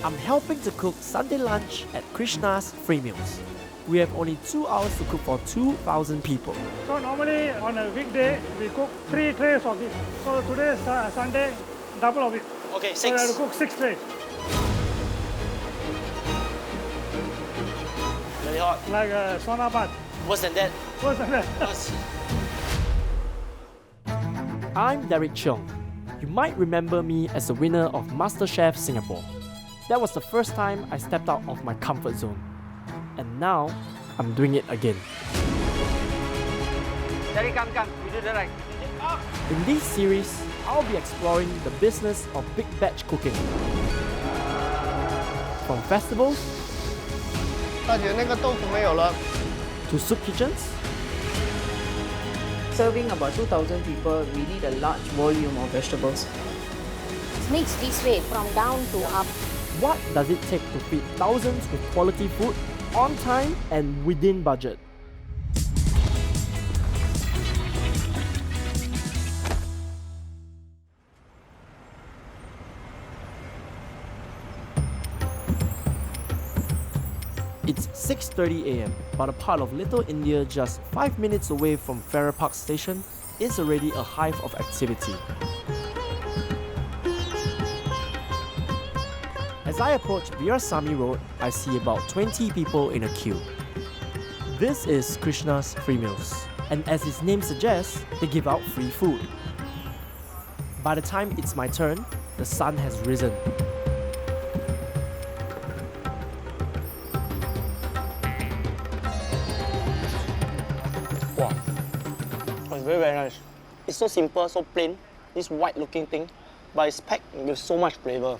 I'm helping to cook Sunday lunch at Krsna's free meals. We have only 2 hours to cook for 2,000 people. So normally on a weekday, we cook 3 trays of this. So today is Sunday, double of it. Okay, 6. So we have to cook 6 trays. Very hot. Like a sauna bath. Worse than that. Worse than that. Worse. I'm Cheong. You might remember me as the winner of MasterChef Singapore. That was the first time I stepped out of my comfort zone. And now, I'm doing it again. Daddy, come. We do the right. In this series, I'll be exploring the business of big batch cooking. From festivals 大姐，那个豆腐没有了。 to soup kitchens, Serving about 2,000 people, we need a large volume of vegetables. It's mixed this way, from down to up. what does it take to feed thousands with quality food on time and within budget? It's 6:30 a.m., but a part of Little India just 5 minutes away from Farrer Park Station is already a hive of activity. As I approach Veerasamy Road, I see about 20 people in a queue. This is Krsna's free meals, and as its name suggests, they give out free food. By the time it's my turn, the sun has risen. Wow. It's very nice. It's so simple, so plain. This white looking thing, but it's packed with so much flavor.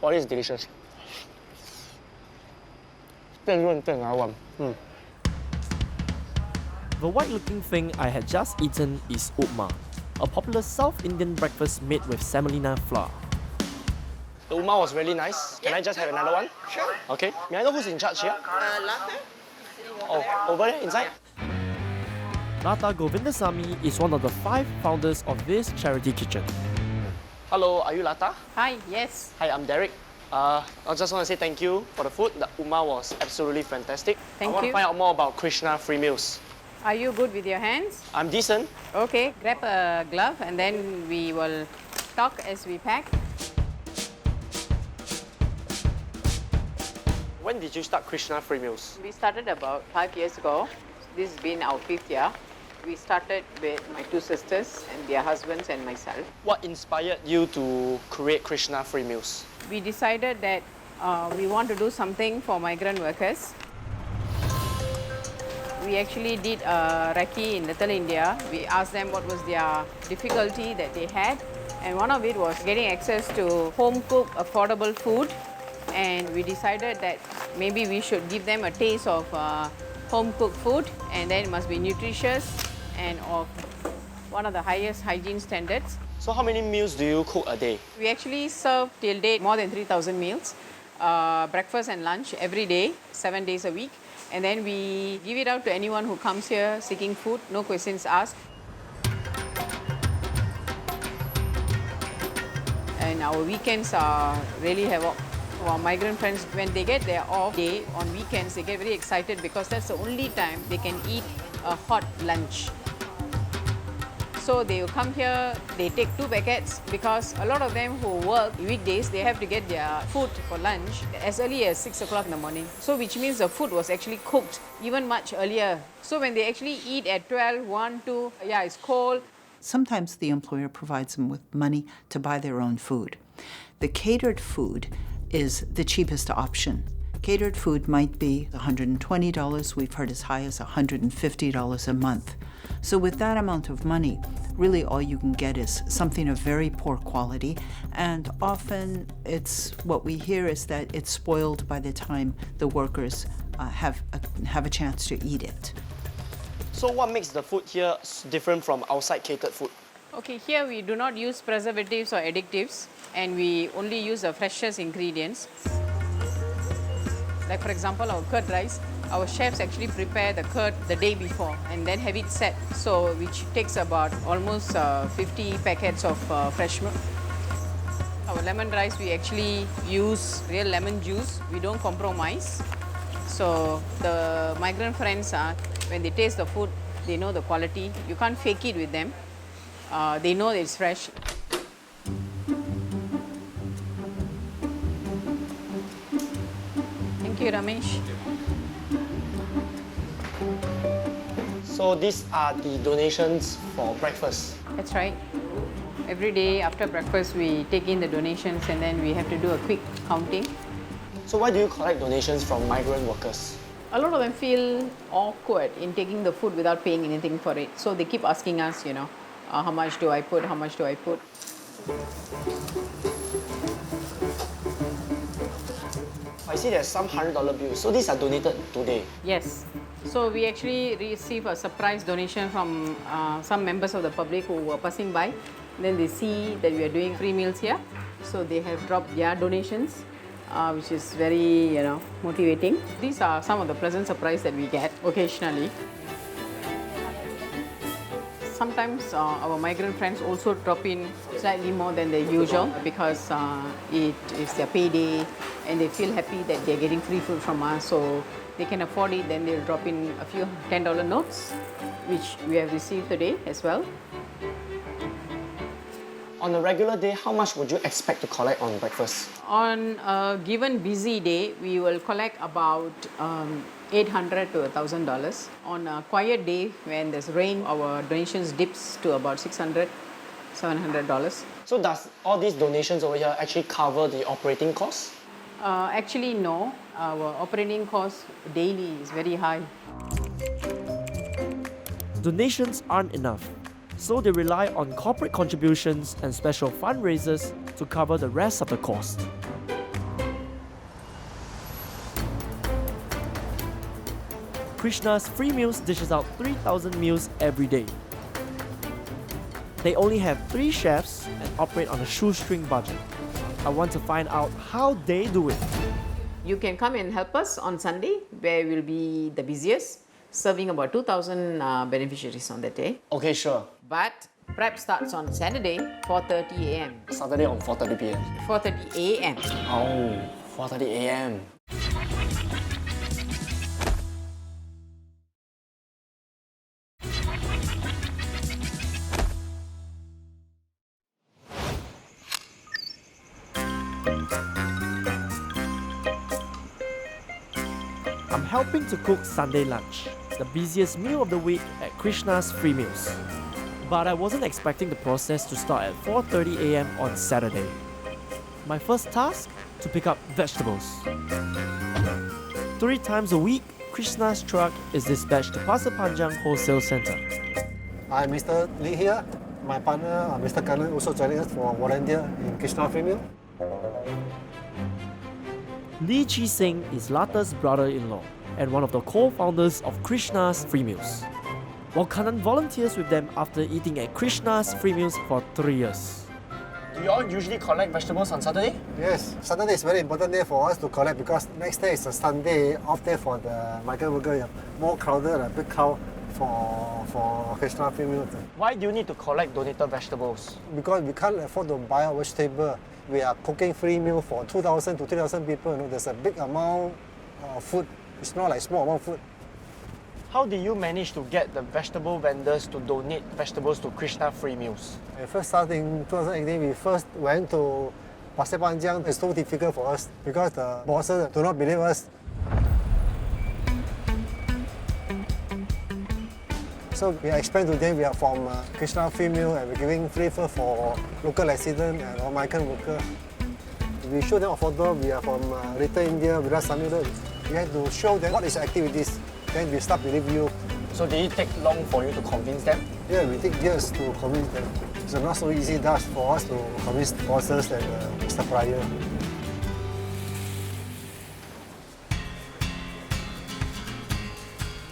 Wow, this is delicious. 变润变牙丸. The white-looking thing I had just eaten is upma, a popular South Indian breakfast made with semolina flour. The umma was really nice. Can I just have another one? Sure. Okay. May I know who's in charge here? Latte? Oh, over there, inside? Lata Govindasamy is one of the 5 founders of this charity kitchen. Hello, are you Lata? Hi, yes. Hi, I'm Derek. I just want to say thank you for the food. The umma was absolutely fantastic. Thank I want to you. find out more about Krsna free meals. Are you good with your hands? I'm decent. Okay, grab a glove and then we will talk as we pack. When did you start Krsna free meals? We started about 5 years ago. This has been our 5th year. We started with my 2 sisters and their husbands and myself. What inspired you to create Krsna free meals? We decided that we want to do something for migrant workers. We actually did a recce in Little India. We asked them what was their difficulty that they had, and one of it was getting access to home-cooked, affordable food. And we decided that maybe we should give them a taste of home-cooked food, and then it must be nutritious and of one of the highest hygiene standards. So how many meals do you cook a day? We actually serve till date more than 3,000 meals, breakfast and lunch every day, 7 days a week. And then we give it out to anyone who comes here seeking food, no questions asked. And our weekends are really havoc. Our migrant friends, when they get their off day on weekends, they get very excited because that's the only time they can eat a hot lunch. So they will come here, they take 2 packets because a lot of them who work weekdays, they have to get their food for lunch as early as 6 o'clock in the morning. So which means the food was actually cooked even much earlier. So when they actually eat at 12, 1, 2, yeah, it's cold. Sometimes the employer provides them with money to buy their own food. The catered food is the cheapest option. Catered food might be $120, we've heard as high as $150 a month. So with that amount of money, really all you can get is something of very poor quality, and often what we hear is that it's spoiled by the time the workers have a chance to eat it. So what makes the food here different from outside catered food? Okay, here we do not use preservatives or additives, and we only use the freshest ingredients. Like for example, our curd rice, our chefs actually prepare the curd the day before and then have it set, so which takes about almost 50 packets of fresh milk. Our lemon rice, we actually use real lemon juice. We don't compromise. So the migrant friends are, when they taste the food, they know the quality. You can't fake it with them. They know it's fresh. Thank you, Ramesh. So these are the donations for breakfast. That's right. Every day after breakfast, we take in the donations and then we have to do a quick counting. So why do you collect donations from migrant workers? A lot of them feel awkward in taking the food without paying anything for it. So they keep asking us, how much do I put, how much do I put? I see there's some $100 bills. So these are donated today. Yes. So we actually receive a surprise donation from some members of the public who were passing by. Then they see that we are doing free meals here. So they have dropped their donations, which is very, motivating. These are some of the pleasant surprises that we get occasionally. Sometimes our migrant friends also drop in slightly more than the usual because it is their payday and they feel happy that they're getting free food from us. So they can afford it, then they'll drop in a few $10 notes, which we have received today as well. On a regular day, how much would you expect to collect on breakfast? On a given busy day, we will collect about $800 to $1,000. On a quiet day, when there's rain, our donations dips to about $600, $700. So does all these donations over here actually cover the operating costs? Actually, no. Our operating cost daily is very high. Donations aren't enough, so they rely on corporate contributions and special fundraisers to cover the rest of the cost. Krishna's Free Meals dishes out 3,000 meals every day. They only have 3 chefs and operate on a shoestring budget. I want to find out how they do it. You can come and help us on Sunday, where we'll be the busiest, serving about 2,000 beneficiaries on that day. Okay, sure. But prep starts on Saturday, 4:30 a.m. Saturday on 4:30 p.m. 4:30 a.m. Oh, 4:30 a.m. I'm helping to cook Sunday lunch, the busiest meal of the week at Krishna's Free Meals. But I wasn't expecting the process to start at 4:30 a.m. on Saturday. My first task? To pick up vegetables. 3 times a week, Krishna's truck is dispatched to Pasir Panjang Wholesale Centre. I'm Mr. Lee here. My partner, Mr. Kanan, also joining us for volunteer in Krsna Free Meal. Lee Chi Sing is Lata's brother-in-law and one of the co-founders of Krishna's Free Meals. While Kanan volunteers with them after eating at Krishna's Free Meals for 3 years. Do you all usually collect vegetables on Saturday? Yes, Saturday is very important day for us to collect because next day is a Sunday, off day for the migrant worker. More crowded, a big crowd for Krsna Free Meal. Why do you need to collect donated vegetables? Because we can't afford to buy our vegetable. We are cooking free meal for 2,000 to 3,000 people. There's a big amount of food. It's not like small amount of food. How did you manage to get the vegetable vendors to donate vegetables to Krsna Free Meals? When we first started in 2018, we first went to Pasir Panjang. It's so difficult for us because the bosses do not believe us. So we explained to them we are from Krsna Free Meal and we're giving free food for local residents and all migrant workers. We show them a photo, we are from Little India, we are Samira. We have to show them what is the activities. Then we start believe you. So did it take long for you to convince them? Yeah, we take years to convince them. It's not so easy task for us to convince bosses and Mr. Pryor.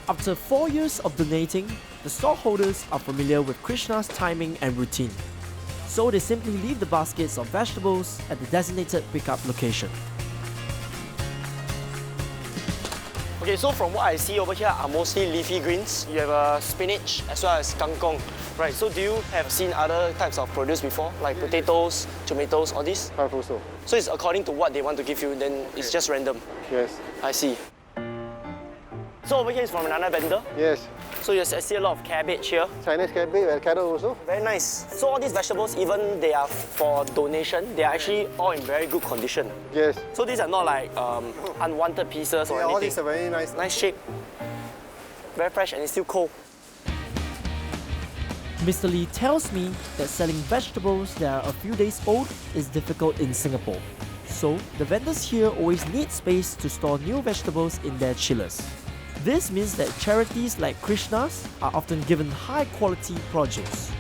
After 4 years of donating, the storeholders are familiar with Krishna's timing and routine. So they simply leave the baskets of vegetables at the designated pickup location. Okay, so from what I see over here are mostly leafy greens. You have spinach as well as kangkong. Right, so do you have seen other types of produce before? Like potatoes, tomatoes, all this? Have also. So it's according to what they want to give you, then it's just random. Yes. I see. So over here is from another vendor. Yes. So yes, I see a lot of cabbage here. Chinese cabbage and carrot also. Very nice. So all these vegetables, even they are for donation, they are actually all in very good condition. Yes. So these are not like unwanted pieces or Yeah, anything. all these are very nice. Nice shape. Very fresh and it's still cold. Mr. Lee tells me that selling vegetables that are a few days old is difficult in Singapore. So, the vendors here always need space to store new vegetables in their chillers. This means that charities like Krishna's are often given high-quality produce.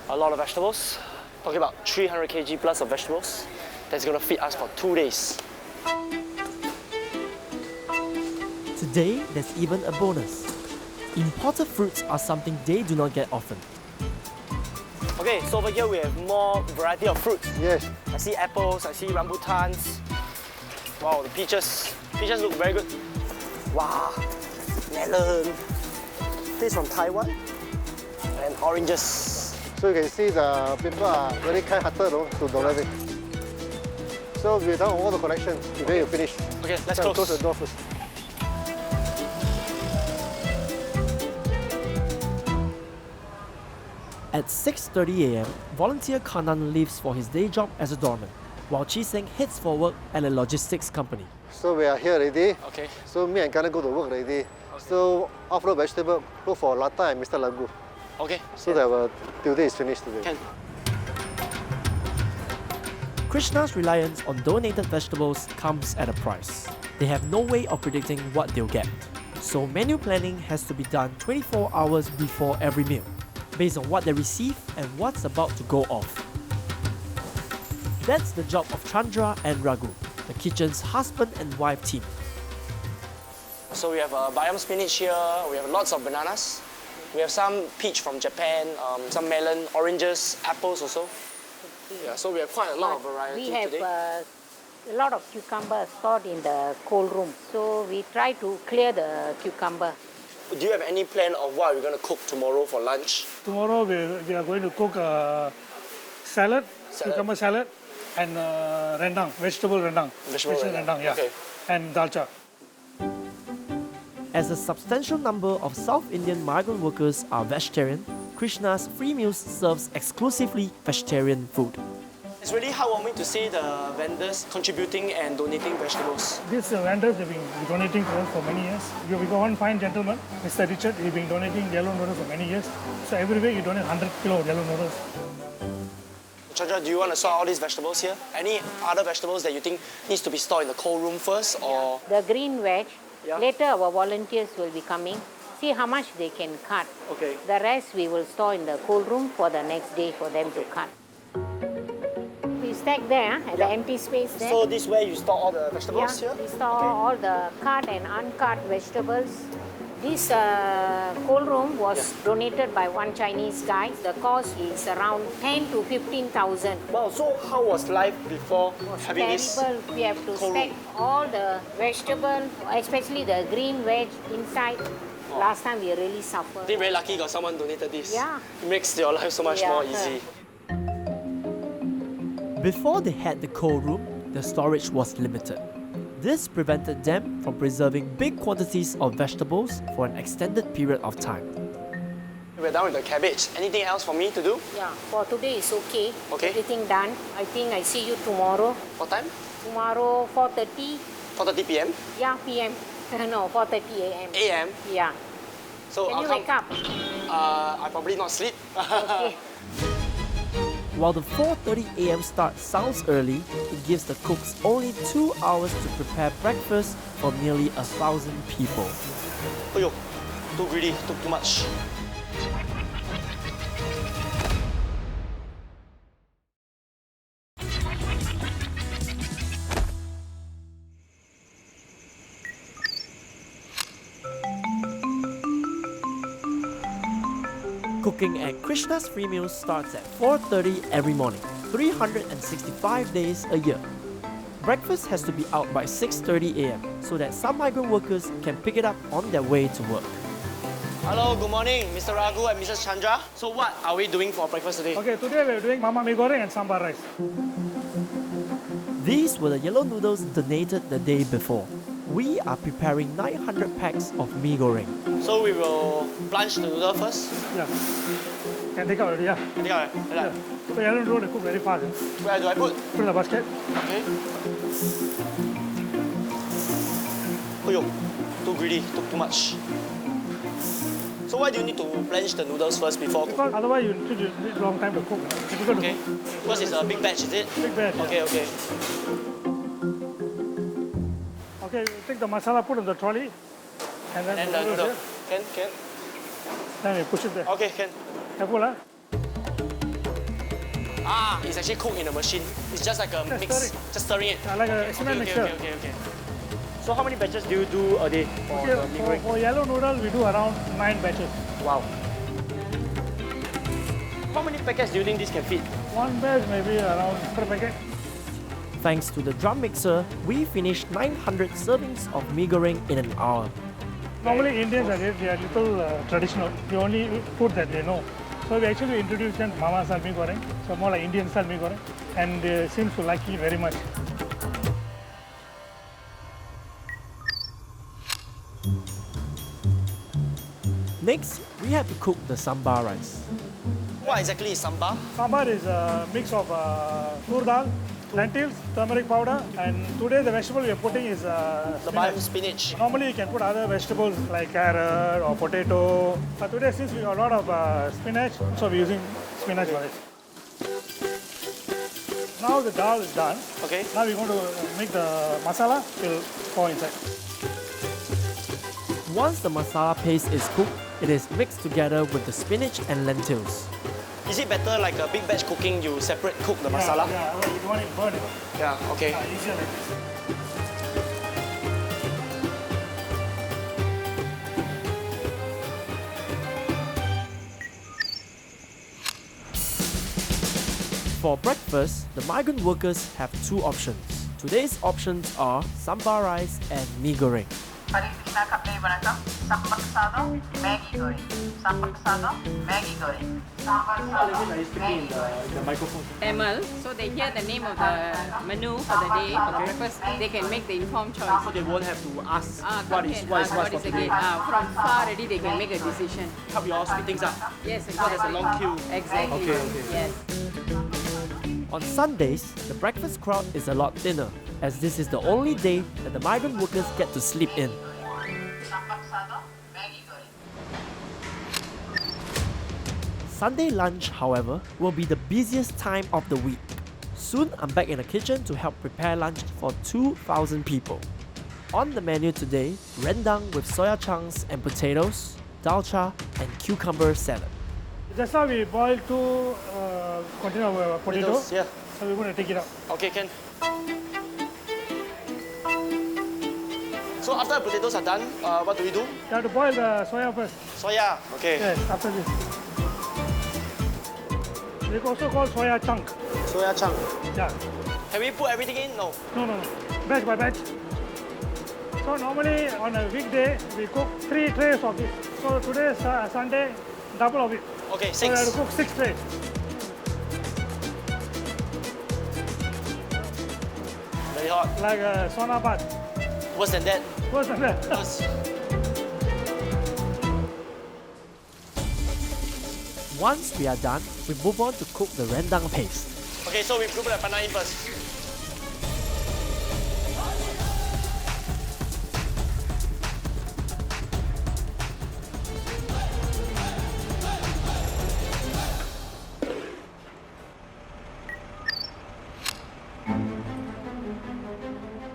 A lot of vegetables. Talking about 300 kg plus of vegetables. That's gonna feed us for 2 days. Today, there's even a bonus. Imported fruits are something they do not get often. Okay, so over here we have more variety of fruits. Yes. I see apples, I see rambutans. Wow, the peaches. Peaches look very good. Wow, melon. This is from Taiwan. And oranges. So you can see the people are very kind-hearted to donate it. So we've done all the collection. Today you finish. Okay, let's So close. close the door first. At 6:30 a.m., volunteer Kanan leaves for his day job as a doorman, while Chi Seng heads for work at a logistics company. So we are here already. Okay. So me and Kana go to work already. So offload vegetable, look for Lata and Mr. Lagu. Okay. So that our duty is finished today. Can. Krishna's reliance on donated vegetables comes at a price. They have no way of predicting what they'll get. So menu planning has to be done 24 hours before every meal, based on what they receive and what's about to go off. That's the job of Chandra and Raghu, the kitchen's husband and wife team. So we have bayam spinach here, we have lots of bananas. We have some peach from Japan, some melon, oranges, apples also. Yeah, so we have quite a lot of variety We have today. a lot of cucumber stored in the cold room. So we try to clear the cucumber. Do you have any plan of what we're going to cook tomorrow for lunch? Tomorrow we are going to cook salad, cucumber salad, and rendang, vegetable rendang. Vegetable Special rendang, yeah. okay. And dalcha. As a substantial number of South Indian migrant workers are vegetarian, Krishna's free meals serves exclusively vegetarian food. It's really heartwarming to see the vendors contributing and donating vegetables. These vendors have been donating to us for many years. We got one fine gentleman, Mr. Richard, he's been donating yellow noodles for many years. So every week you donate 100 kilo of yellow noodles. Chandra, do you want to store all these vegetables here? Any other vegetables that you think needs to be stored in the cold room first, or? The green veg, Yeah. later our volunteers will be coming. See how much they can cut. Okay. The rest we will store in the cold room for the next day for them to cut. We stack there at the empty space there. So this is where you store all the vegetables Yeah, here? we store all the cut and uncut vegetables. This cold room was donated by one Chinese guy. The cost is around 10 to 15,000. Wow, so how was life before having Terrible. this? We have to cold stack room? all the vegetable, especially the green veg inside. Last time we really I suffered. think very lucky got someone donated this. Yeah. It makes your life so much Yeah. more easy. Before they had the cold room, the storage was limited. This prevented them from preserving big quantities of vegetables for an extended period of time. We're done with the cabbage. Anything else for me to do? Yeah, for today is okay. Okay. Everything done. I think I see you tomorrow. What time? Tomorrow 4:30. 4:30 p.m. Yeah, PM. No, 4:30 a.m. a.m. Yeah. So Can I'll you come. wake up? I probably not sleep. Okay. While the 4:30 a.m. start sounds early, it gives the cooks only 2 hours to prepare breakfast for nearly 1,000 people. Ayo, too greedy, took too much. Cooking at Krishna's free meals starts at 4:30 every morning, 365 days a year. Breakfast has to be out by 6:30 a.m. so that some migrant workers can pick it up on their way to work. Hello, good morning, Mr. Raghu and Mrs. Chandra. So what are we doing for breakfast today? Okay, today we're doing mama mee goreng and sambar rice. These were the yellow noodles donated the day before. We are preparing 900 packs of mee goreng. So we will blanch the noodle first. Yeah. Can take out already, yeah. I think I like Yeah. that. So yellow noodle they cook very fast. Where do I put? Put in the basket. Okay. Oh yo, too greedy, took too much. So why do you need to blanch the noodles first before cooking? Because otherwise you need a long time to cook. Difficult Okay. to cook. Because it's a big batch, is it? Big batch, yeah. Okay, okay. Okay, take the masala, put in the trolley, and then And the the noodles noodle. there. Can? Then we push it there. Okay, can. Careful, huh? Ah, it's actually cooked in a machine. It's just like a Just mix. stirring. Just stirring it. Yeah, like a cement mixer. Okay. So how many batches do you do a day for Okay, the mee goreng? for yellow noodle, we do around 9 batches. Wow. How many packets do you think this can fit? One batch maybe around 100 packet. Thanks to the drum mixer, we finished 900 servings of mee goreng in an hour. Normally Indians are they are little traditional. The only food that they know. So we actually introduced them mama style mee goreng, so more like Indian style mee goreng, and they seems to like it very much. Next, we had to cook the sambar rice. What exactly is sambar? Sambar is a mix of tur dal, lentils, turmeric powder, and today the vegetable we are putting is The spinach. bun spinach. Normally you can put other vegetables like carrot or potato, but today since we got a lot of spinach, so we're using spinach for it. Now the dal is done. Okay. Now we're going to make the masala, we'll pour inside. Once the masala paste is cooked, it is mixed together with the spinach and lentils. Is it better like a big batch cooking, you separate cook the masala? Yeah, you don't want it burn. Yeah, okay. Easier like this. For breakfast, the migrant workers have two options. Today's options are sambar rice and mee goreng. Mari kita kaplay vanakkam. Sambar sadam, Maggi goreng. Sambar sadam, Maggi goreng. Sambar sadam, Maggi goreng. Tamil, so they hear the name of the menu for the day, for the breakfast, they can make the informed choice. So they won't have to ask What is again? From far already they can make a decision. Help you all speed things up. Yes, Because there's a long queue. Exactly. Okay, okay. Yes. On Sundays, the breakfast crowd is a lot thinner, as this is the only day that the migrant workers get to sleep in. Sambar sadam, Maggi goreng. Sunday lunch, however, will be the busiest time of the week. Soon, I'm back in the kitchen to help prepare lunch for 2,000 people. On the menu today, rendang with soya chunks and potatoes, dalcha, and cucumber salad. Just now we boiled 2 container of potato, Potatoes, yeah. so we're going to take it out. Okay, can. So after the potatoes are done, what do we do? You have to boil the soya first. Soya. Okay. Yes, after this. They also call soya chunk. Soya chunk. Yeah. Have we put everything in? No. No. Batch by batch. So normally on a weekday we cook 3 trays of it. So today is Sunday, double of it. Okay, So we have 6. to cook 6 trays. Very hot. Like a sauna bath. Worse than that. Worse than that. Worse. Once we are done, we move on to cook the rendang paste. Okay, so we put the panna in first.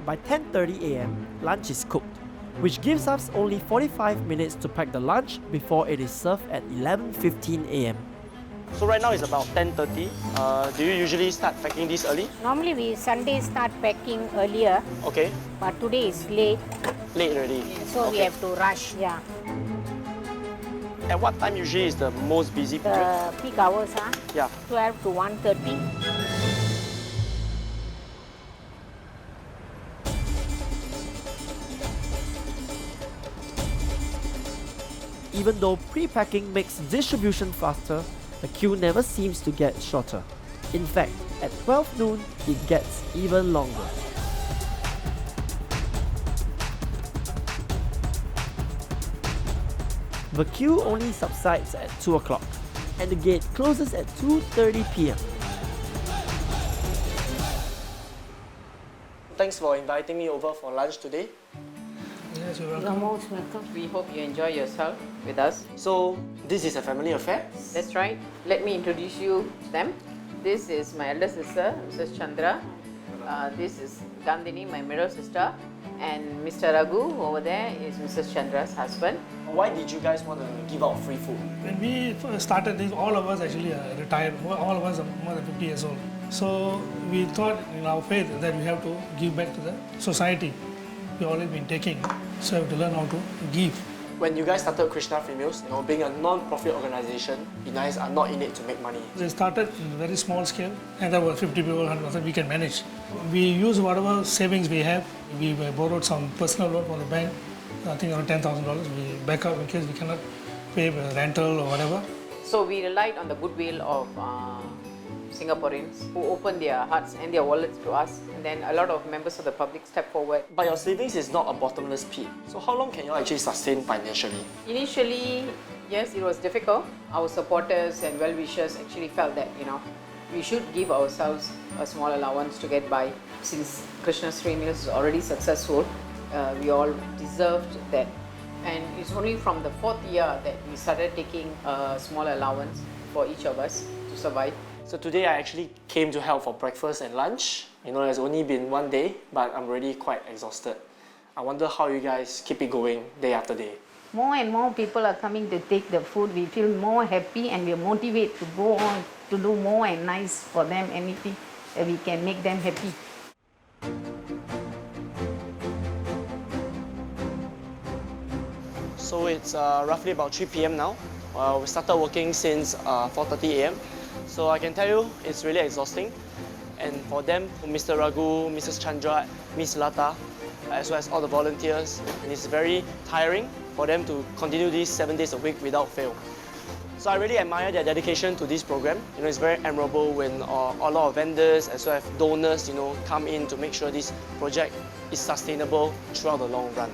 By 10:30 a.m., lunch is cooked, which gives us only 45 minutes to pack the lunch before it is served at 11:15 a.m. So right now it's about 10:30. Do you usually start packing this early? Normally we Sunday start packing earlier, Okay. but today is late, Late already. so we Okay. have to rush. Yeah, At what time usually is the most busy period? the peak hours are Yeah. 12 to 1:30. Even though pre-packing makes distribution faster, the queue never seems to get shorter. In fact, at 12 noon, it gets even longer. The queue only subsides at 2 o'clock, and the gate closes at 2:30 p.m. Thanks for inviting me over for lunch today. Yes, you're You're welcome. most welcome. We hope you enjoy yourself with us. So, this is a family affair? That's right. Let me introduce you to them. This is my elder sister, Mrs. Chandra. This is Gandhini, my middle sister. And Mr. Raghu over there is Mrs. Chandra's husband. Why did you guys want to give out free food? When we first started this, all of us actually retired. All of us are more than 50 years old. So we thought in our faith that we have to give back to the society. We've always been taking, so we have to learn how to give. When you guys started Krsna Free Meals, being a non-profit organization, you guys are not in it to make money. They started in a very small scale, and there were 50 people, 100, we can manage. We use whatever savings we have. We borrowed some personal loan from the bank, I think around $10,000. We back up in case we cannot pay rental or whatever. So we relied on the goodwill of Singaporeans who opened their hearts and their wallets to us, and then a lot of members of the public stepped forward. But your savings is not a bottomless pit. So how long can you actually sustain financially? Initially, yes, it was difficult. Our supporters and well-wishers actually felt that, we should give ourselves a small allowance to get by. Since Krishna's Free Meals is already successful, we all deserved that. And it's only from the 4th year that we started taking a small allowance for each of us to survive. So today I actually came to help for breakfast and lunch. It's only been one day, but I'm already quite exhausted. I wonder how you guys keep it going day after day. More and more people are coming to take the food. We feel more happy and we are motivated to go on to do more and nice for them, anything that we can make them happy. So it's roughly about 3 p.m. now. We started working since 4:30 a.m. So I can tell you it's really exhausting. And for them, Mr. Raghu, Mrs. Chandra, Miss Lata, as well as all the volunteers, and it's very tiring for them to continue this 7 days a week without fail. So I really admire their dedication to this program. It's very admirable when a lot of vendors as well as donors, come in to make sure this project is sustainable throughout the long run.